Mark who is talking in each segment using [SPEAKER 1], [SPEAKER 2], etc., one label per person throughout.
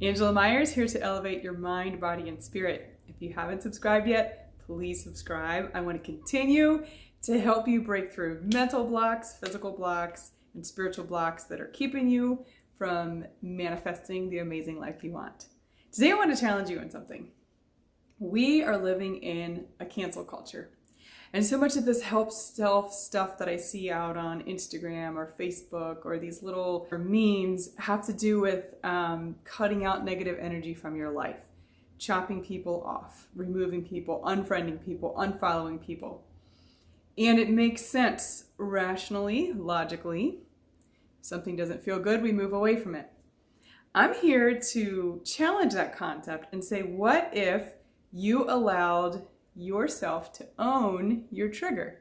[SPEAKER 1] Angela Myers here to elevate your mind, body, and spirit. If you haven't subscribed yet, please subscribe. I want to continue to help you break through mental blocks, physical blocks, and spiritual blocks that are keeping you from manifesting the amazing life you want. Today I want to challenge you on something. We are living in a cancel culture. And so much of this help self stuff that I see out on Instagram or Facebook or these little memes have to do with cutting out negative energy from your life, chopping people off, removing people, unfriending people, unfollowing people. And it makes sense rationally, logically. If something doesn't feel good, we move away from it. I'm here to challenge that concept and say, what if you allowed yourself to own your trigger?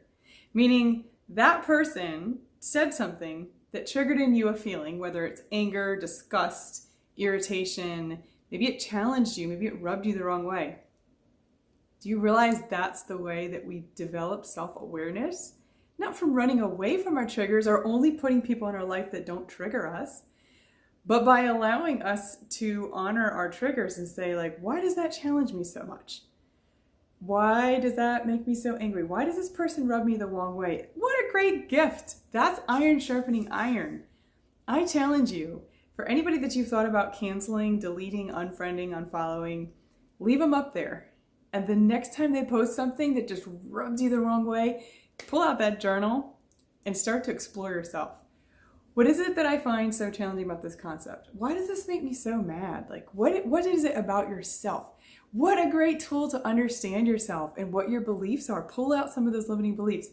[SPEAKER 1] Meaning that person said something that triggered in you a feeling, whether it's anger, disgust, irritation, maybe it challenged you, maybe it rubbed you the wrong way. Do you realize that's the way that we develop self-awareness? Not from running away from our triggers or only putting people in our life that don't trigger us, but by allowing us to honor our triggers and say, like, why does that challenge me so much? Why does that make me so angry? Why does this person rub me the wrong way? What a great gift. That's iron sharpening iron. I challenge you, for anybody that you've thought about canceling, deleting, unfriending, unfollowing, leave them up there. And the next time they post something that just rubs you the wrong way, pull out that journal and start to explore yourself. What is it that I find so challenging about this concept? Why does this make me so mad? Like, what is it about yourself? What a great tool to understand yourself and what your beliefs are. Pull out some of those limiting beliefs.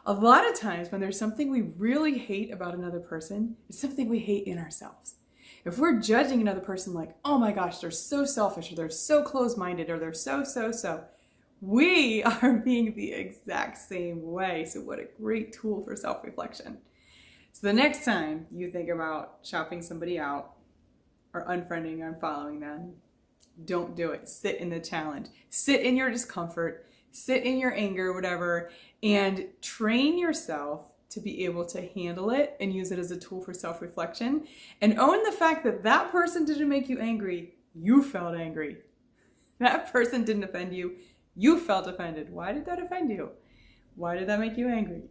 [SPEAKER 1] A lot of times when there's something we really hate about another person, it's something we hate in ourselves. If we're judging another person like, oh my gosh, they're so selfish, or they're so closed-minded, or they're so, we are being the exact same way. So what a great tool for self-reflection. So the next time you think about chopping somebody out or unfriending or unfollowing them, don't do it. Sit in the challenge. Sit in your discomfort. Sit in your anger, whatever, and train yourself to be able to handle it and use it as a tool for self-reflection. And own the fact that that person didn't make you angry. You felt angry. That person didn't offend you. You felt offended. Why did that offend you? Why did that make you angry?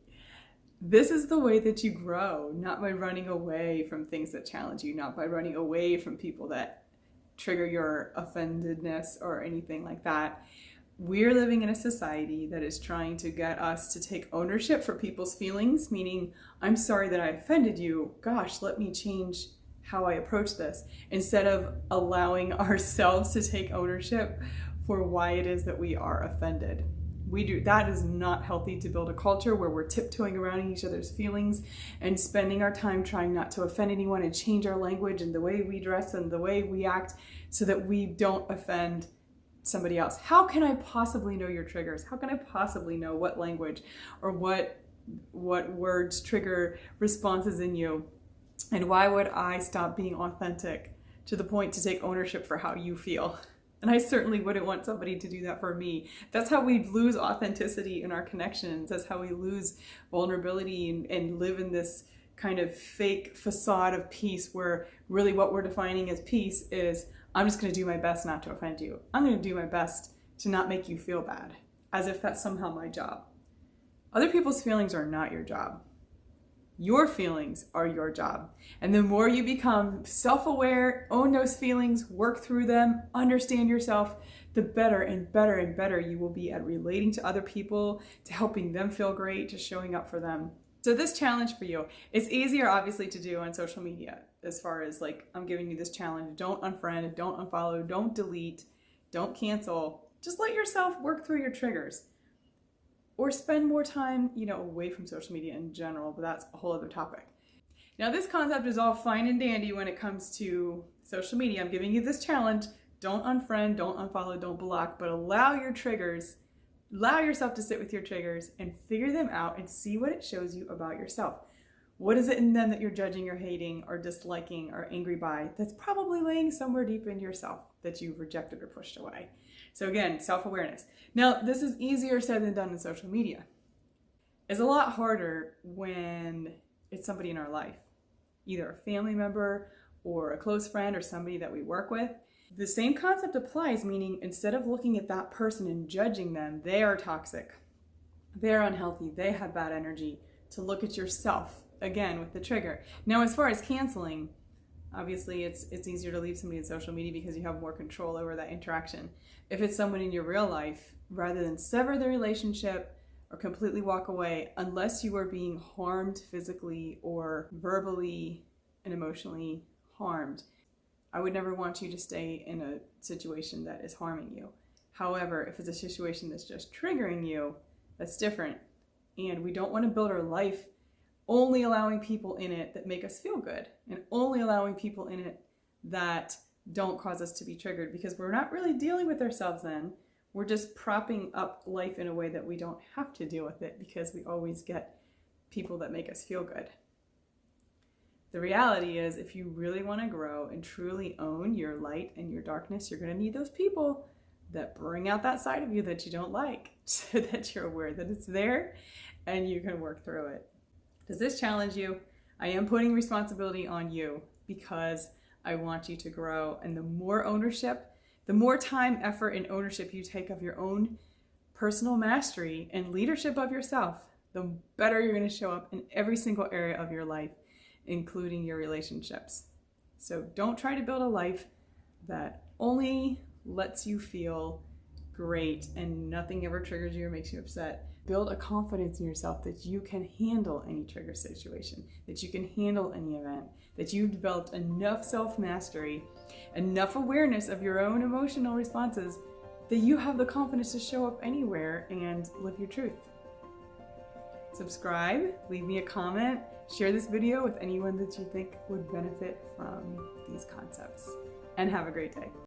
[SPEAKER 1] This is the way that you grow, not by running away from things that challenge you, not by running away from people that trigger your offendedness or anything like that. We're living in a society that is trying to get us to take ownership for people's feelings, meaning, I'm sorry that I offended you. Gosh, let me change how I approach this, instead of allowing ourselves to take ownership for why it is that we are offended. That is not healthy to build a culture where we're tiptoeing around each other's feelings and spending our time trying not to offend anyone and change our language and the way we dress and the way we act so that we don't offend somebody else. How can I possibly know your triggers? How can I possibly know what language or what words trigger responses in you? And why would I stop being authentic to the point to take ownership for how you feel? And I certainly wouldn't want somebody to do that for me. That's how we lose authenticity in our connections. That's how we lose vulnerability and live in this kind of fake facade of peace, where really what we're defining as peace is, I'm just going to do my best not to offend you. I'm going to do my best to not make you feel bad, as if that's somehow my job. Other people's feelings are not your job. Your feelings are your job. And the more you become self-aware, own those feelings, work through them, understand yourself, the better and better and better you will be at relating to other people, to helping them feel great, to showing up for them. So this challenge for you, it's easier obviously to do on social media, as far as like, I'm giving you this challenge. Don't unfriend, don't unfollow, don't delete, don't cancel. Just let yourself work through your triggers. Or spend more time, away from social media in general, but that's a whole other topic. Now, this concept is all fine and dandy when it comes to social media. I'm giving you this challenge. Don't unfriend, don't unfollow, don't block, but allow your triggers, allow yourself to sit with your triggers and figure them out and see what it shows you about yourself. What is it in them that you're judging or hating or disliking or angry by that's probably laying somewhere deep in yourself that you've rejected or pushed away? So again, self-awareness. Now, this is easier said than done in social media. It's a lot harder when it's somebody in our life, either a family member or a close friend or somebody that we work with. The same concept applies, meaning instead of looking at that person and judging them, they are toxic, they're unhealthy, they have bad energy, to look at yourself again with the trigger. Now, as far as canceling, obviously it's easier to leave somebody on social media because you have more control over that interaction. If it's someone in your real life, rather than sever the relationship or completely walk away, unless you are being harmed physically or verbally and emotionally harmed, I would never want you to stay in a situation that is harming you. However, if it's a situation that's just triggering you, that's different. And we don't want to build our life only allowing people in it that make us feel good and only allowing people in it that don't cause us to be triggered, because we're not really dealing with ourselves then. We're just propping up life in a way that we don't have to deal with it because we always get people that make us feel good. The reality is, if you really want to grow and truly own your light and your darkness, you're going to need those people that bring out that side of you that you don't like, so that you're aware that it's there and you can work through it. Does this challenge you? I am putting responsibility on you because I want you to grow. And the more ownership, the more time, effort, and ownership you take of your own personal mastery and leadership of yourself, the better you're going to show up in every single area of your life, including your relationships. So don't try to build a life that only lets you feel great and nothing ever triggers you or makes you upset. Build a confidence in yourself that you can handle any trigger situation, that you can handle any event, that you've developed enough self-mastery, enough awareness of your own emotional responses that you have the confidence to show up anywhere and live your truth. Subscribe, leave me a comment, share this video with anyone that you think would benefit from these concepts, and have a great day.